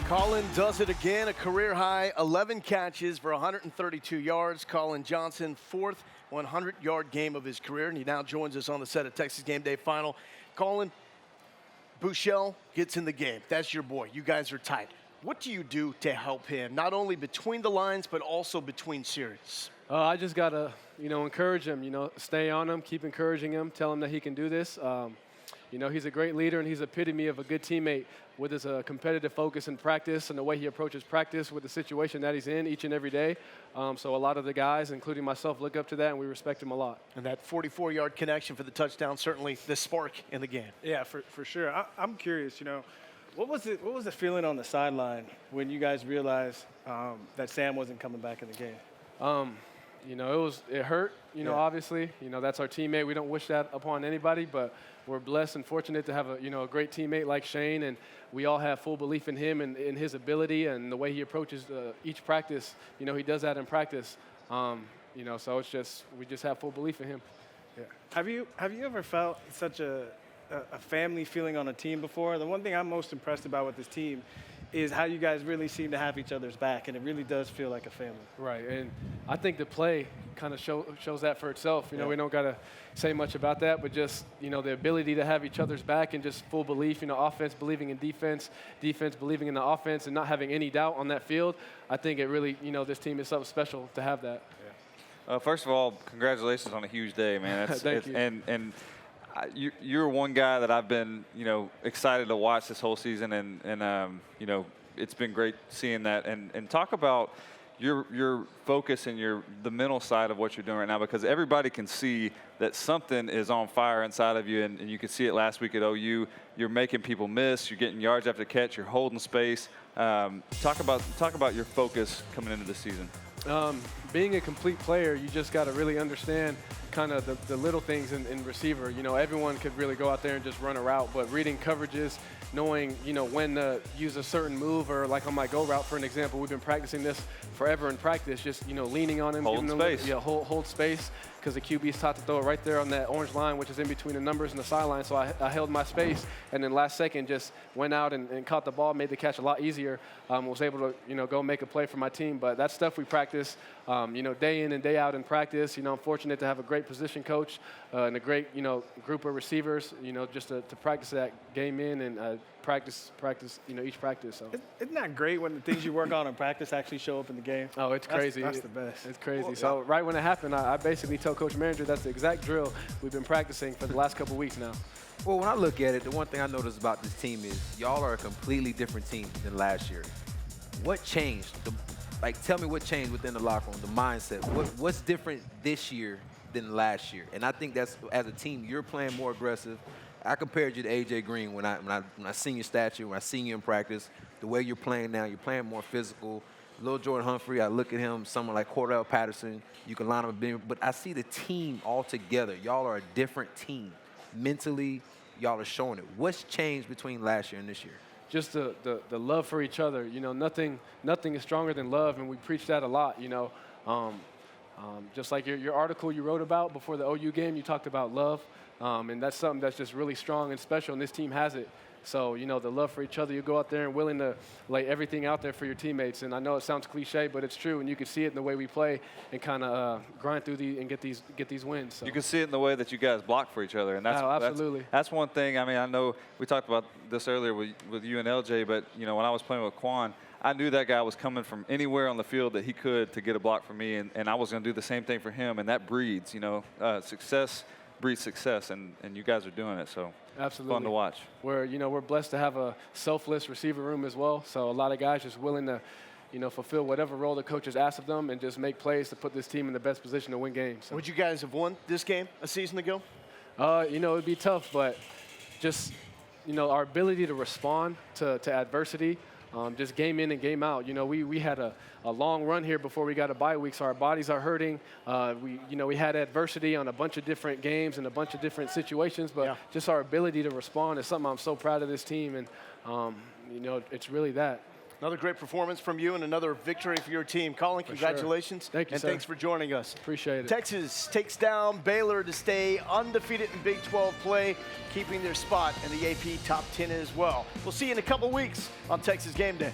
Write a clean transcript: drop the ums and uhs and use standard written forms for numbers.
Collin does it again, a career-high 11 catches for 132 yards. Collin Johnson, fourth 100-yard game of his career, and he now joins us on the set of Texas Game Day Final. Collin, Buechele gets in the game. That's your boy. You guys are tight. What do you do to help him, not only between the lines, but also between series? I just got to, encourage him, stay on him, keep encouraging him, tell him that he can do this. He's a great leader, and he's epitome of a good teammate with his competitive focus in practice and the way he approaches practice with the situation that he's in each and every day. So a lot of the guys, including myself, look up to that, and we respect him a lot. And that 44-yard connection for the touchdown, certainly the spark in the game. Yeah, for sure. I'm curious, what was the feeling on the sideline when you guys realized that Sam wasn't coming back in the game? It hurt, Yeah. obviously. That's our teammate. We don't wish that upon anybody, but we're blessed and fortunate to have a great teammate like Shane, and we all have full belief in him and in his ability and the way he approaches each practice. He does that in practice. So we just have full belief in him. Yeah. Have you ever felt such a family feeling on a team before? The one thing I'm most impressed about with this team is how you guys really seem to have each other's back, and it really does feel like a family. Right, and I think the play kind of shows that for itself. Yeah. We don't got to say much about that, but just, the ability to have each other's back and just full belief, offense believing in defense, defense believing in the offense, and not having any doubt on that field. I think it really, this team is something special to have that. Yeah. First of all, congratulations on a huge day, man. Thank you. And you're one guy that I've been, excited to watch this whole season, and it's been great seeing that. And talk about your focus and the mental side of what you're doing right now, because everybody can see that something is on fire inside of you, and you could see it last week at OU. You're making people miss. You're getting yards after catch. You're holding space. Talk about your focus coming into the season. Being a complete player, you just got to really understand kind of the little things in receiver. Everyone could really go out there and just run a route, but reading coverages, knowing, when to use a certain move, or like on my go route, for an example, we've been practicing this forever in practice, just, leaning on him. Holding space. Hold space, because the QB's taught to throw it right there on that orange line, which is in between the numbers and the sideline. So I held my space, and then last second just went out and caught the ball, made the catch a lot easier. Was able to, go make a play for my team. But that's stuff we practice, day in and day out in practice. I'm fortunate to have a great position coach and a great, group of receivers, just to practice that game in and practice, each practice. So. Isn't that great when the things you work on in practice actually show up in the game? Oh, it's crazy. That's the best. It's crazy. So right when it happened, I basically told Coach Manager that's the exact drill we've been practicing for the last couple of weeks now. Well, when I look at it, the one thing I notice about this team is y'all are a completely different team than last year. What changed? Tell me what changed within the locker room, the mindset. What's different this year than last year? And I think that's, as a team, you're playing more aggressive. I compared you to A.J. Green when I seen your stature, when I seen you in practice. The way you're playing now, you're playing more physical. Little Jordan Humphrey, I look at him, someone like Cordell Patterson, you can line him, but I see the team all together. Y'all are a different team. Mentally, y'all are showing it. What's changed between last year and this year? Just the love for each other. Nothing is stronger than love, and we preach that a lot. Just like your article you wrote about before the OU game, you talked about love, and that's something that's just really strong and special, and this team has it. So, the love for each other, you go out there and willing to lay everything out there for your teammates. And I know it sounds cliche, but it's true, and you can see it in the way we play and kind of grind through and get these wins. So. You can see it in the way that you guys block for each other, and absolutely. That's one thing. I mean, I know we talked about this earlier with you and LJ, but when I was playing with Quan, I knew that guy was coming from anywhere on the field that he could to get a block for me, and I was going to do the same thing for him, and that breeds, success breeds success, and you guys are doing it, so. Absolutely. Fun to watch. We're blessed to have a selfless receiver room as well. So a lot of guys just willing to, fulfill whatever role the coaches ask of them and just make plays to put this team in the best position to win games. So. Would you guys have won this game a season ago? It'd be tough, but just, our ability to respond to adversity, just game in and game out. We had a long run here before we got a bye week, so our bodies are hurting. We had adversity on a bunch of different games and a bunch of different situations, but just our ability to respond is something I'm so proud of this team, and it's really that. Another great performance from you and another victory for your team. Collin, congratulations. Sure. Thank you, and sir. thanks for joining us. Appreciate it. Texas takes down Baylor to stay undefeated in Big 12 play, keeping their spot in the AP Top 10 as well. We'll see you in a couple weeks on Texas Game Day.